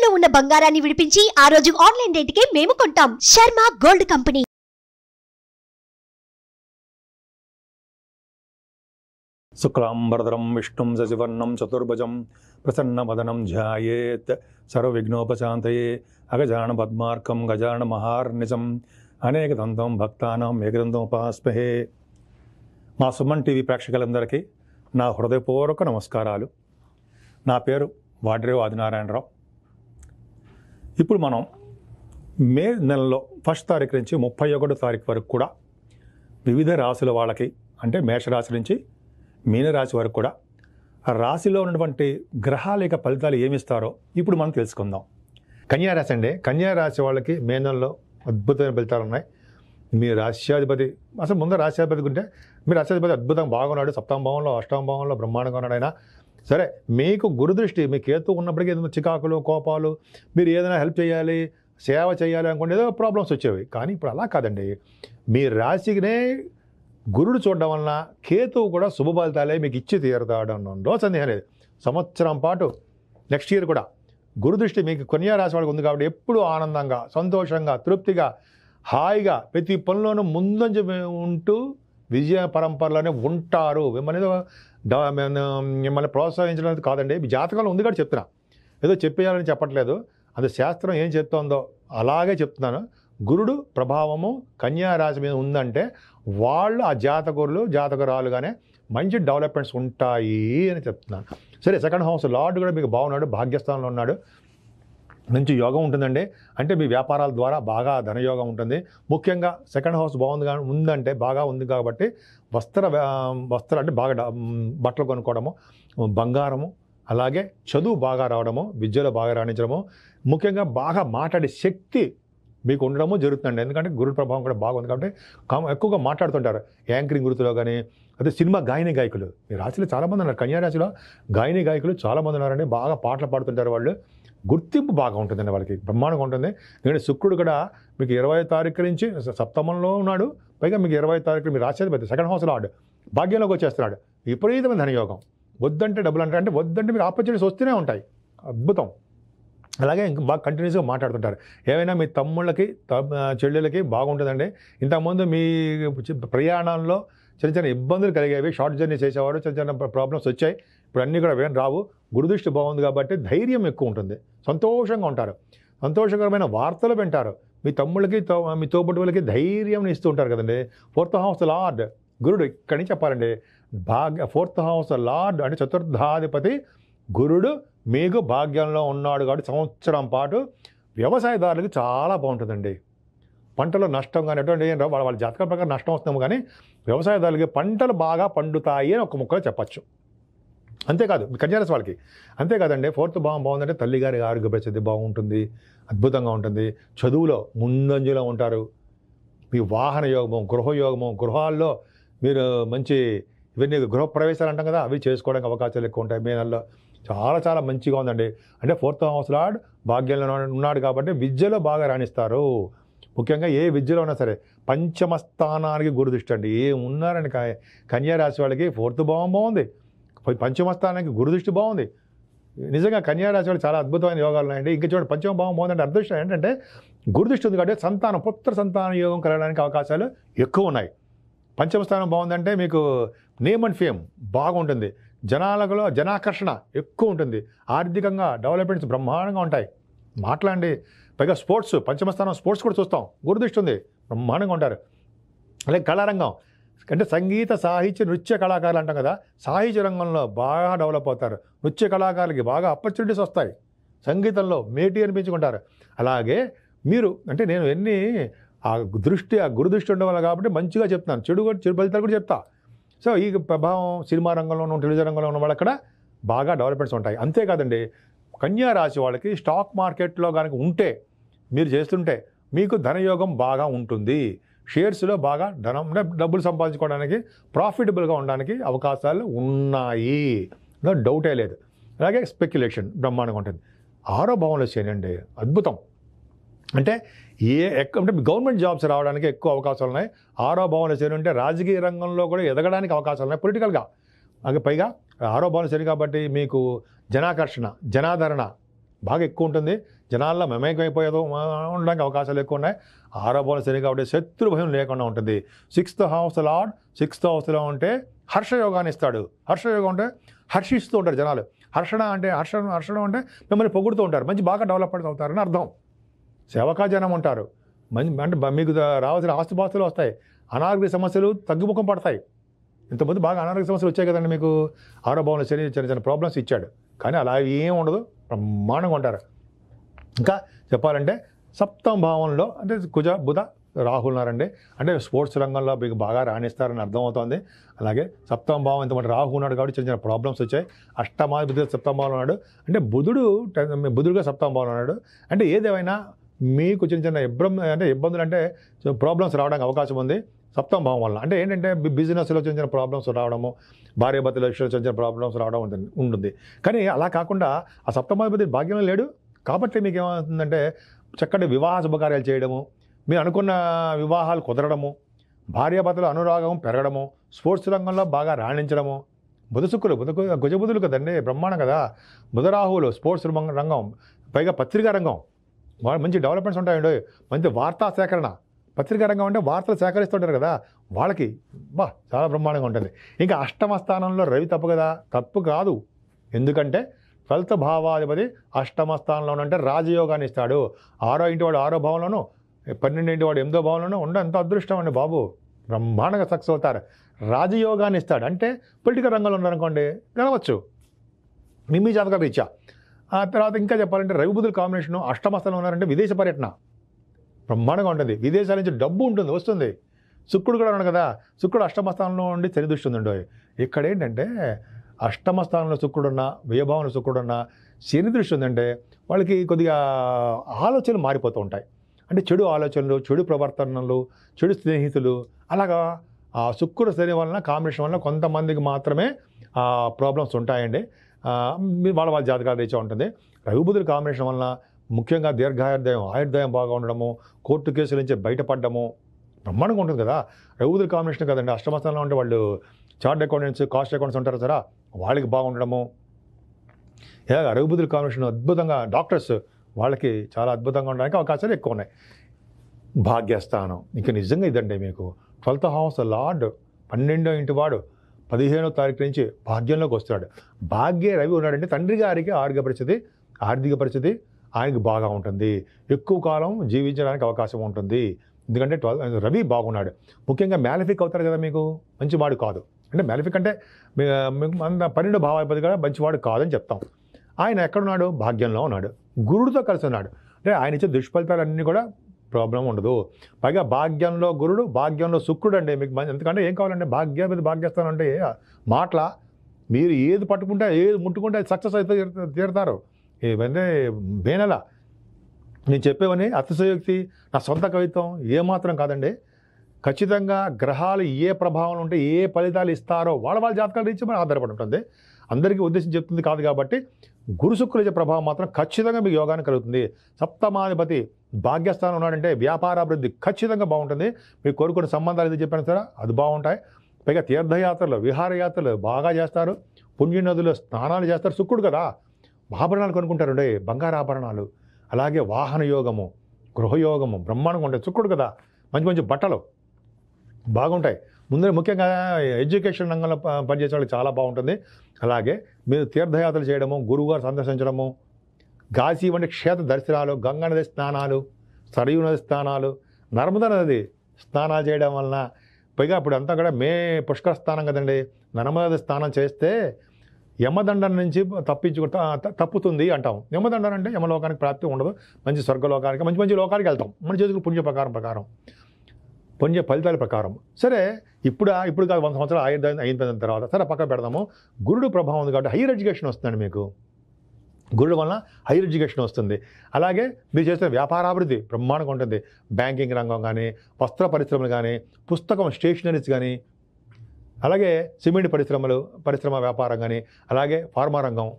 తాకట్టులో ఉన్న బంగారాన్ని విడిపించి ఆ రోజు ఆన్లైన్ రేటుకే మేము కొంటాం. Sharma gold company. శుక్లాంబరధరం విష్ణుం శశివర్ణం చతుర్భుజం ప్రసన్నవదనం ధ్యాయేత్ సర్వవిఘ్నోపశాంతయే అగజాన పద్మార్కం గజాన మహార్నిజం అనేకదంతం భక్తానాం ఏకదంతం ఉపాస్మహే. మా సుమన్ టీవీ ప్రేక్షకులందరికీ నా హృదయపూర్వక నమస్కారాలు. నా పేరు వాడ్రేవు ఆదినారాయణరావు. ఇప్పుడు మనం మే నెలలో 1 తారీఖు నుంచి 31 తారీఖు వరకు కూడా వివిధ రాశుల వాళ్ళకి, అంటే మేషరాశి నుంచి మీనరాశి వరకు కూడా ఆ రాశిలో ఉన్నటువంటి గ్రహాల యొక్క ఫలితాలు ఏమిస్తారో ఇప్పుడు మనం తెలుసుకుందాం. కన్యారాశి అండి. కన్యారాశి వాళ్ళకి మే నెలలో అద్భుతమైన ఫలితాలు ఉన్నాయి. మీ రాశ్యాధిపతి, అసలు ముందు రాశ్యాధిపతి ఉంటే మీ రాశ్యాధిపతి అద్భుతంగా బాగున్నాడు. 7వ భావంలో 8వ భావంలో బ్రహ్మాండంగా ఉన్నాడు ఆయన. సరే, మీకు గురుదృష్టి, మీ కేతు ఉన్నప్పటికీ ఏదైనా చికాకులు, కోపాలు, మీరు ఏదైనా హెల్ప్ చేయాలి, సేవ చేయాలి అనుకుంటే ఏదో ప్రాబ్లమ్స్ వచ్చేవి. కానీ ఇప్పుడు అలా కాదండి. మీ రాశికినే గురుడు చూడడం వలన కేతువు కూడా శుభ ఫలితాలే మీకు ఇచ్చి తీరుతాడనడంలో సందేహం లేదు. సంవత్సరం పాటు నెక్స్ట్ ఇయర్ కూడా గురుదృష్టి మీకు కన్యా రాశి వాళ్ళకి ఉంది కాబట్టి ఎప్పుడు ఆనందంగా, సంతోషంగా, తృప్తిగా, హాయిగా ప్రతి పనిలోనూ ముందంజ ఉంటూ విజయ పరంపరలోనే ఉంటారు. మిమ్మల్ని ప్రోత్సహించడం కాదండి, మీ జాతకంలో ఉంది కూడా చెప్తున్నా. ఏదో చెప్పేయాలని చెప్పట్లేదు. అది శాస్త్రం ఏం చెప్తోందో అలాగే చెప్తున్నాను. గురుడు ప్రభావము కన్యా రాశి మీద ఉందంటే వాళ్ళు ఆ జాతకురాలుగానే మంచి డెవలప్మెంట్స్ ఉంటాయి అని చెప్తున్నాను. సరే, 2nd హౌస్ లార్డ్ కూడా మీకు బాగున్నాడు, భాగ్యస్థానంలో ఉన్నాడు. మంచి యోగం ఉంటుందండి. అంటే మీ వ్యాపారాల ద్వారా బాగా ధనయోగం ఉంటుంది. ముఖ్యంగా 2nd హౌస్ ఉందంటే బాగా ఉంది కాబట్టి వస్త్ర అంటే బాగా బట్టలు కొనుక్కోవడము, బంగారము, అలాగే చదువు బాగా రావడము, విద్యలో బాగా రాణించడము, ముఖ్యంగా బాగా మాట్లాడే శక్తి మీకు ఉండడము జరుగుతుందండి. ఎందుకంటే గురు ప్రభావం కూడా బాగుంది కాబట్టి ఎక్కువగా మాట్లాడుతుంటారు. యాంకరింగ్ వృత్తిలో కానీ, అదే సినిమా గాయకులు మీ రాశిలో చాలామంది ఉన్నారు. కన్యా రాశిలో గాయకులు చాలామంది ఉన్నారండి. బాగా పాటలు పాడుతుంటారు. వాళ్ళు గుర్తింపు బాగా ఉంటుందండి, వాళ్ళకి బ్రహ్మాండంగా ఉంటుంది. ఎందుకంటే శుక్రుడు కూడా మీకు 20వ తారీఖు నుంచి సప్తమంలో ఉన్నాడు. పైగా మీకు 20వ తారీఖు మీ రాశిపతి 2nd హౌస్ లార్డ్ భాగ్యంలోకి వచ్చేస్తున్నాడు. విపరీతమైన ధనయోగం. వద్దంటే డబ్బులు అంటే వద్దంటే మీరు ఆపర్చునిటీస్ వస్తూనే ఉంటాయి. అద్భుతం. అలాగే ఇంకా బాగా కంటిన్యూస్గా మాట్లాడుతుంటారు. ఏమైనా మీ తమ్ముళ్ళకి చెల్లెలకి బాగుంటుందండి. ఇంతకుముందు మీ ప్రయాణాల్లో చిన్న ఇబ్బందులు కలిగేవి. షార్ట్ జర్నీ చేసేవాడు, చిన్న ప్రాబ్లమ్స్ వచ్చాయి. ఇప్పుడు అన్నీ కూడా ఏం రావు. గురుదృష్టి బాగుంది కాబట్టి ధైర్యం ఎక్కువ ఉంటుంది. సంతోషంగా ఉంటారు. సంతోషకరమైన వార్తలు వింటారు. మీ తమ్ముళ్ళకి, మీ తోబుట్టువులకి ధైర్యం ఇస్తూ ఉంటారు కదండి. 4th హౌస్ లార్డ్ గురుడు, ఇక్కడి నుంచి చెప్పాలండి. 4th హౌస్ లార్డ్ అంటే చతుర్థాధిపతి గురుడు మీకు భాగ్యంలో ఉన్నాడు కాబట్టి సంవత్సరం పాటు వ్యవసాయదారులకు చాలా బాగుంటుందండి. పంటలో నష్టం కానీ ఎటువంటి వాళ్ళ జాతకం ప్రకారం నష్టం వస్తాము, కానీ వ్యవసాయదారులకి పంటలు బాగా పండుతాయి అని ఒక ముక్కలో చెప్పచ్చు. అంతేకాదు మీ కన్యారాశి వాళ్ళకి అంతేకాదండి. 4th భావం బాగుందంటే తల్లిగారి ఆరోగ్య పరిస్థితి బాగుంటుంది, అద్భుతంగా ఉంటుంది. చదువులో ముందంజలో ఉంటారు. మీ వాహన యోగము, గృహయోగము, గృహాల్లో మీరు మంచి ఇవన్నీ గృహప్రవేశాలు అంటాం కదా, అవి చేసుకోవడానికి అవకాశాలు ఎక్కువ ఉంటాయి. మే నెలలో చాలా మంచిగా ఉందండి. అంటే 4th హౌస్ లార్డ్ భాగ్యంలో ఉన్నాడు కాబట్టి విద్యలో బాగా రాణిస్తారు. ముఖ్యంగా ఏ విద్యలో ఉన్నా సరే. 5వ స్థానానికి గురుదృష్టి అండి. ఉన్నారని కన్యా రాశి వాళ్ళకి 4th భావం బాగుంది, 5వ స్థానానికి గురుదృష్టి బాగుంది. నిజంగా కన్యా రాశి వాళ్ళు చాలా అద్భుతమైన యోగాలు ఉన్నాయండి. ఇంకా చూడండి, 5వ భావం బాగుందంటే అదృష్టం ఏంటంటే గురుదృష్టి ఉంది కాబట్టి పుత్ర సంతాన యోగం కలగడానికి అవకాశాలు ఎక్కువ ఉన్నాయి. 5వ స్థానం బాగుందంటే మీకు నేమ్ అండ్ ఫేమ్ బాగుంటుంది. జనాకర్షణ ఎక్కువ ఉంటుంది. ఆర్థికంగా డెవలప్మెంట్స్ బ్రహ్మాండంగా ఉంటాయి. మాట్లాడండి. పైగా స్పోర్ట్స్, 5వ స్థానం స్పోర్ట్స్ కూడా చూస్తాం. గురుదృష్టి ఉంది, బ్రహ్మాండంగా ఉంటారు. అలాగే కళారంగం అంటే సంగీత, సాహిత్య, నృత్య కళాకారులు అంటాం కదా, సాహిత్య రంగంలో బాగా డెవలప్ అవుతారు. నృత్య కళాకారులకి బాగా ఆపర్చునిటీస్ వస్తాయి. సంగీతంలో మేటి అనిపించుకుంటారు. అలాగే మీరు అంటే నేను ఆ గురుదృష్టి ఉండడం వల్ల కాబట్టి మంచిగా చెప్తున్నాను. చెడు ఫలితాలు కూడా చెప్తా. సో ఈ ప్రభావం సినిమా రంగంలోనూ, టెలివిజన్ రంగంలో ఉన్న వాళ్ళు అక్కడ బాగా డెవలప్మెంట్స్ ఉంటాయి. అంతేకాదండి, కన్యా రాశి వాళ్ళకి స్టాక్ మార్కెట్లో కనుక ఉంటే, మీరు చేస్తుంటే మీకు ధనయోగం బాగా ఉంటుంది. షేర్స్లో బాగా డబ్బులు సంపాదించుకోవడానికి, ప్రాఫిటబుల్గా ఉండడానికి అవకాశాలు ఉన్నాయి, డౌటే లేదు. అలాగే స్పెక్యులేషన్ బ్రహ్మాండంగా ఉంటుంది. 6వ భావంలో చేయండి, అద్భుతం. అంటే అంటే గవర్నమెంట్ జాబ్స్ రావడానికి ఎక్కువ అవకాశాలు ఉన్నాయి. 6వ భావంలో శని ఉంటే రాజకీయ రంగంలో కూడా ఎదగడానికి అవకాశాలు ఉన్నాయి పొలిటికల్గా. అలాగే పైగా 6వ భావంలో శని కాబట్టి మీకు జనాకర్షణ, జనాదరణ బాగా ఎక్కువ ఉంటుంది, జనాల్లో మమేకమైపోయేదో ఉండడానికి అవకాశాలు ఎక్కువ ఉన్నాయి. 6వ భావం శని కాబట్టి శత్రు భయం లేకుండా ఉంటుంది. 6th house లార్డ్ 6th హౌస్లో ఉంటే హర్షయోగాన్ని ఇస్తాడు. హర్షయోగం అంటే హర్షిస్తూ ఉంటారు జనాలు. హర్షణం అంటే మిమ్మల్ని పొగుడుతూ ఉంటారు, మంచి బాగా డెవలప్మెంట్ అవుతారని అర్థం. సేవకా జనం ఉంటారు, అంటే మీకు రావాల్సిన ఆస్తుపాస్తులు వస్తాయి, అనారోగ్య సమస్యలు తగ్గుముఖం పడతాయి. ఇంతకుముందు బాగా అనారోగ్య సమస్యలు వచ్చాయి కదండి మీకు. 6వ భావంలో శని చిన్న చిన్న ప్రాబ్లమ్స్ ఇచ్చాడు, కానీ అలా ఏం ఉండదు, బ్రహ్మాండంగా ఉంటారు. ఇంకా చెప్పాలంటే 7వ భావంలో అంటే కుజ బుధ రాహులు ఉన్నారండి, అంటే స్పోర్ట్స్ రంగంలో మీకు బాగా రాణిస్తారని అర్థమవుతుంది. అలాగే 7వ భావం ఇంతమంది రాహు ఉన్నాడు కాబట్టి చిన్న చిన్న ప్రాబ్లమ్స్ వచ్చాయి. అష్టమాధిపతి 7వ భావంలో ఉన్నాడు, అంటే బుధుడుగా 7వ భావంలో ఉన్నాడు. అంటే ఏదేమైనా మీకు చిన్న చిన్న ఇబ్బందులు అంటే ప్రాబ్లమ్స్ రావడానికి అవకాశం ఉంది 7వ భావం వల్ల. అంటే ఏంటంటే బిజినెస్లో చిన్న చిన్న ప్రాబ్లమ్స్ రావడము, భార్యాభర్తల విషయంలో చిన్న చిన్న ప్రాబ్లమ్స్ రావడం ఉంటుంది. కానీ అలా కాకుండా ఆ 7వ భాగ్యంలో లేడు కాబట్టి మీకు ఏమవుతుందంటే చక్కటి వివాహ శుభకార్యాలు చేయడము, మీరు అనుకున్న వివాహాలు కుదరడము, భార్యాభర్తల అనురాగం పెరగడము, స్పోర్ట్స్ రంగంలో బాగా రాణించడము. గుజబుధులు కదండి, బ్రహ్మాండం కదా. బుధరాహువులు స్పోర్ట్స్ రంగం, పైగా పత్రికా రంగం, వాళ్ళు మంచి డెవలప్మెంట్స్ ఉంటాయండి. మంచి వార్తా సేకరణ, పత్రికా రంగం అంటే వార్తలు సేకరిస్తుంటారు కదా, వాళ్ళకి చాలా బ్రహ్మాండంగా ఉంటుంది. ఇంకా 8వ స్థానంలో రవి తప్పు కాదు, ఎందుకంటే 12th భావాధిపతి 8వ స్థానంలో అంటే రాజయోగాన్ని ఇస్తాడు. 6వ ఇంటి వాడు 6వ భావంలోను, 12వ ఇంటి వాడు 8వ భావంలోనూ ఎంత అదృష్టం అండి బాబు, బ్రహ్మాండంగా సక్సెస్ అవుతారు. రాజయోగాన్ని ఇస్తాడు అంటే పొలిటికల్ రంగంలో ఉన్నారనుకోండి గెలవచ్చు మీ జాతక రీత్యా. ఆ తర్వాత ఇంకా చెప్పాలంటే రవి బుధుల కాంబినేషను 8వ స్థానంలో ఉన్నారంటే విదేశ పర్యటన బ్రహ్మాండంగా ఉంటుంది, విదేశాల నుంచి డబ్బు వస్తుంది. శుక్రుడు కూడా ఉన్నాడు కదా, శుక్రుడు 8వ స్థానంలో ఉండి శని దృష్టి ఉందండి. ఇక్కడ ఏంటంటే 8వ స్థానంలో శుక్రుడున్నా, వ్యయభావంలో శుక్రుడున్నా శని దృష్టి ఉందంటే వాళ్ళకి కొద్దిగా ఆలోచనలు మారిపోతూ ఉంటాయి. అంటే చెడు ఆలోచనలు, చెడు ప్రవర్తనలు, చెడు స్నేహితులు, అలాగా ఆ శుక్రుడు శని వలన కాంబినేషన్ వలన కొంతమందికి మాత్రమే ప్రాబ్లమ్స్ ఉంటాయండి. వాళ్ళ జాతకాల రీత్యా ఉంటుంది. రవి బుధుల కాంబినేషన్ వలన ముఖ్యంగా ఆయుర్దాయం బాగా ఉండడము, కోర్టు కేసుల నుంచి బయటపడడము బ్రహ్మాండంగా ఉంటుంది కదా. రవి బుధుల కాంబినేషన్ కదండి. 8వ స్థానంలో ఉంటే వాళ్ళు చార్ట్ అకౌంటెంట్స్, కాస్ట్ అకౌంట్స్ ఉంటారు సరే, వాళ్ళకి బాగుండడము. ఇలాగ రవి బుధుల కాంబినేషన్ అద్భుతంగా, డాక్టర్స్ వాళ్ళకి చాలా అద్భుతంగా ఉండడానికి అవకాశాలు ఎక్కువ ఉన్నాయి. భాగ్యస్థానం ఇంకా నిజంగా ఇదండి మీకు 12th హౌస్ లార్డ్ 12వ ఇంటి వాడు 15వ తారీఖు నుంచి భాగ్యంలోకి వస్తాడు. భాగ్య రవి ఉన్నాడంటే తండ్రి గారికి ఆర్థిక పరిస్థితి ఆయనకి బాగా ఉంటుంది, ఎక్కువ కాలం జీవించడానికి అవకాశం ఉంటుంది. ఎందుకంటే రవి బాగున్నాడు. ముఖ్యంగా మ్యాలిఫిక్ అవుతారు కదా, మీకు మంచివాడు కాదు. అంటే మ్యాలిఫిక్ అంటే 12వ భావాధిపతి కూడా మంచివాడు కాదని చెప్తాం. ఆయన ఎక్కడున్నాడు? భాగ్యంలో ఉన్నాడు, గురుడితో కలిసి ఉన్నాడు. అంటే ఆయన ఇచ్చే దుష్ఫలితాలన్నీ కూడా ప్రాబ్లం ఉండదు. పైగా భాగ్యంలో గురుడు, భాగ్యంలో శుక్రుడు అండి మీకు ఎందుకంటే ఏం కావాలంటే భాగ్యస్థానం అంటే మాటల మీరు ఏది పట్టుకుంటే ఏది ముట్టుకుంటే అది సక్సెస్ అయితే తీరుతారు. ఇవన్నీ బేనెల నేను చెప్పేవని అతిశయోక్తి, నా సొంత కవిత్వం ఏమాత్రం కాదండి. ఖచ్చితంగా గ్రహాలు ఏ ప్రభావం ఉంటే ఏ ఫలితాలు ఇస్తారో వాళ్ళ జాతకాల రీత్యా మనం ఆధారపడి ఉంటుంది. అందరికీ ఉద్దేశించి చెప్తుంది కాదు కాబట్టి గురు శుక్రుల ప్రభావం మాత్రం ఖచ్చితంగా మీకు యోగాన్ని కలుగుతుంది. 7వ భాగ్యస్థానం ఉన్నాడంటే వ్యాపారాభివృద్ధి ఖచ్చితంగా బాగుంటుంది. మీకు కోరుకున్న సంబంధాలు ఏదో చెప్పాను సరే అది బాగుంటాయి. పైగా తీర్థయాత్రలు, విహారయాత్రలు బాగా చేస్తారు, పుణ్యనదులు స్నానాలు చేస్తారు. శుక్రుడు కదా, ఆభరణాలు కొనుక్కుంటారు, బంగారు ఆభరణాలు. అలాగే వాహన యోగము, గృహయోగము బ్రహ్మాండంగా ఉంటాయి. శుక్రుడు కదా, మంచి బట్టలు బాగుంటాయి. ముందు ముఖ్యంగా ఎడ్యుకేషన్ రంగంలో పనిచేసే వాళ్ళకి చాలా బాగుంటుంది. అలాగే మీరు తీర్థయాత్రలు చేయడము, గురువుగారు సందర్శించడము, కాశీ వంటి క్షేత్ర దర్శనాలు, గంగా నది స్నానాలు, సరయూ నది స్నానాలు, నర్మదా నది స్నానాలు చేయడం వలన, పైగా ఇప్పుడు అంతా కూడా పుష్కర స్నానం కదండి, నర్మదా నది స్నానం చేస్తే యమదండం నుంచి తప్పుతుంది అంటాం. యమదండం అంటే యమలోకానికి ప్రాప్తి ఉండదు, మంచి స్వర్గలోకానికి మంచి లోకానికి వెళ్తాం మన చేతులకు పుణ్య ప్రకారం పుణ్య ఫలితాల ప్రకారం. సరే ఇప్పుడు కాదు 100 సంవత్సరాలు అయిన తర్వాత సరే పక్కన పెడదాము. గురుడు ప్రభావం ఉంది కాబట్టి హైయర్ ఎడ్యుకేషన్ వస్తుందండి మీకు. గురుడు వలన హైయర్ ఎడ్యుకేషన్ వస్తుంది. అలాగే మీరు చేసిన వ్యాపారాభివృద్ధి బ్రహ్మాండంగా ఉంటుంది. బ్యాంకింగ్ రంగం కానీ, వస్త్ర పరిశ్రమలు కానీ, పుస్తకం స్టేషనరీస్ కానీ, అలాగే సిమెంట్ పరిశ్రమ వ్యాపారం కానీ, అలాగే ఫార్మా రంగం,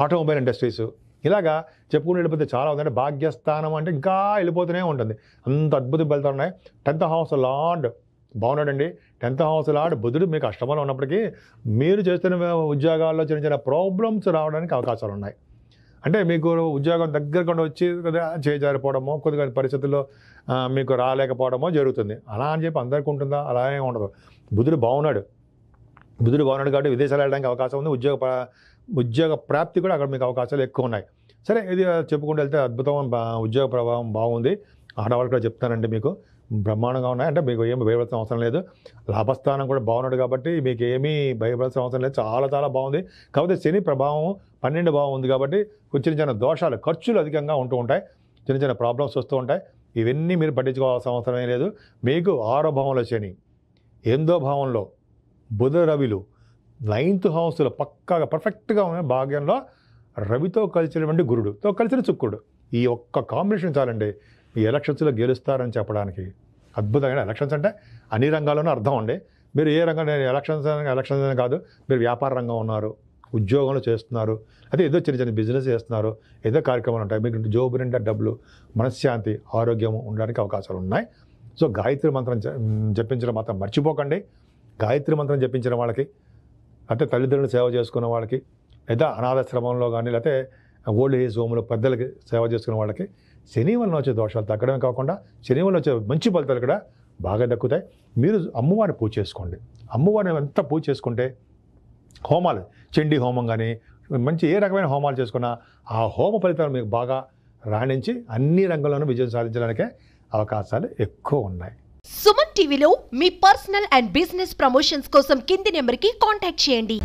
ఆటోమొబైల్ ఇండస్ట్రీస్, ఇలాగా చెప్పుకుని వెళ్ళిపోతే చాలా ఉందంటే భాగ్యస్థానం అంటే ఇంకా వెళ్ళిపోతూనే ఉంటుంది. అంత అద్భుతం ఫలితాలు ఉన్నాయి. 10th హౌస్ లార్డ్ బాగున్నాడండి. 10th హౌస్ లార్డ్ బుధుడు మీకు అష్టమంలో ఉన్నప్పటికీ మీరు చేస్తున్న ఉద్యోగాల్లో చిన్న ప్రాబ్లమ్స్ రావడానికి అవకాశాలు ఉన్నాయి. అంటే మీకు ఉద్యోగం దగ్గరకుండా వచ్చి కొద్దిగా చేజారిపోవడమో కొద్దిగా పరిస్థితుల్లో మీకు రాలేకపోవడమో జరుగుతుంది. అలా అని చెప్పి అందరికీ ఉంటుందా? అలా ఏమి ఉండదు. బుధుడు బాగున్నాడు కాబట్టి విదేశాలు వెళ్ళడానికి అవకాశం ఉంది. ఉద్యోగ ప్రాప్తి కూడా అక్కడ మీకు అవకాశాలు ఎక్కువ ఉన్నాయి. సరే, ఇది చెప్పుకుంటూ వెళ్తే అద్భుతం. ఉద్యోగ ప్రభావం బాగుంది. ఆడవాళ్ళు కూడా చెప్తానండి, మీకు బ్రహ్మాండంగా ఉన్నాయి. అంటే మీకు ఏమి భయపడాల్సిన అవసరం లేదు. లాభస్థానం కూడా బాగున్నాడు కాబట్టి మీకు ఏమీ భయపడాల్సిన అవసరం లేదు. చాలా చాలా బాగుంది. కాకపోతే శని ప్రభావం 12 భావం ఉంది కాబట్టి చిన్న చిన్న దోషాలు, ఖర్చులు అధికంగా ఉంటూ ఉంటాయి. చిన్న చిన్న ప్రాబ్లమ్స్ వస్తూ ఉంటాయి. ఇవన్నీ మీరు పట్టించుకోవాల్సిన అవసరమే లేదు. మీకు 6వ భావంలో శని, 8వ భావంలో బుధ రవిలు, 9th హౌస్లో పక్కాగా పర్ఫెక్ట్గా ఉన్న భాగ్యంలో రవితో కలిసినటువంటి గురుడుతో కలిసిన శుక్రుడు. ఈ ఒక్క కాంబినేషన్ చాలండి ఈ ఎలక్షన్స్లో గెలుస్తారని చెప్పడానికి. అద్భుతమైన ఎలక్షన్స్ అంటే అన్ని రంగాల్లోనూ అర్థం అండి. మీరు ఏ రంగం, ఎలక్షన్స్ అని కాదు, మీరు వ్యాపార రంగం ఉన్నారు, ఉద్యోగంలో చేస్తున్నారు, అయితే ఏదో చిన్న చిన్న బిజినెస్ చేస్తున్నారు, ఏదో కార్యక్రమాలు ఉంటాయి, మీకు జోబు నిండా డబ్బులు, మనశ్శాంతి, ఆరోగ్యం ఉండడానికి అవకాశాలు ఉన్నాయి. సో గాయత్రి మంత్రం జపించడం మాత్రం మర్చిపోకండి. గాయత్రి మంత్రం జపించిన వాళ్ళకి, అయితే తల్లిదండ్రులు సేవ చేసుకున్న వాళ్ళకి, లేదా అనాథాశ్రమంలో కానీ లేకపోతే ఓల్డ్ ఏజ్ హోమ్లో పెద్దలకి సేవ చేసుకున్న వాళ్ళకి శని వలన వచ్చే దోషాలు తగ్గడమే కాకుండా శని వలన వచ్చే మంచి ఫలితాలు కూడా బాగా దక్కుతాయి. మీరు అమ్మవారిని పూజ చేసుకోండి. అమ్మవారిని ఎంత పూజ చేసుకుంటే హోమాలు, చండీ హోమం కానీ మంచి ఏ రకమైన హోమాలు చేసుకున్నా ఆ హోమ ఫలితాలు మీకు బాగా రాణించి అన్ని రంగంలోనూ విజయం సాధించడానికే అవకాశాలు ఎక్కువ ఉన్నాయి. సుమన్ టీవీలో మీ పర్సనల్ అండ్ బిజినెస్ ప్రమోషన్స్ కోసం కింది నెంబర్కి కాంటాక్ట్ చేయండి.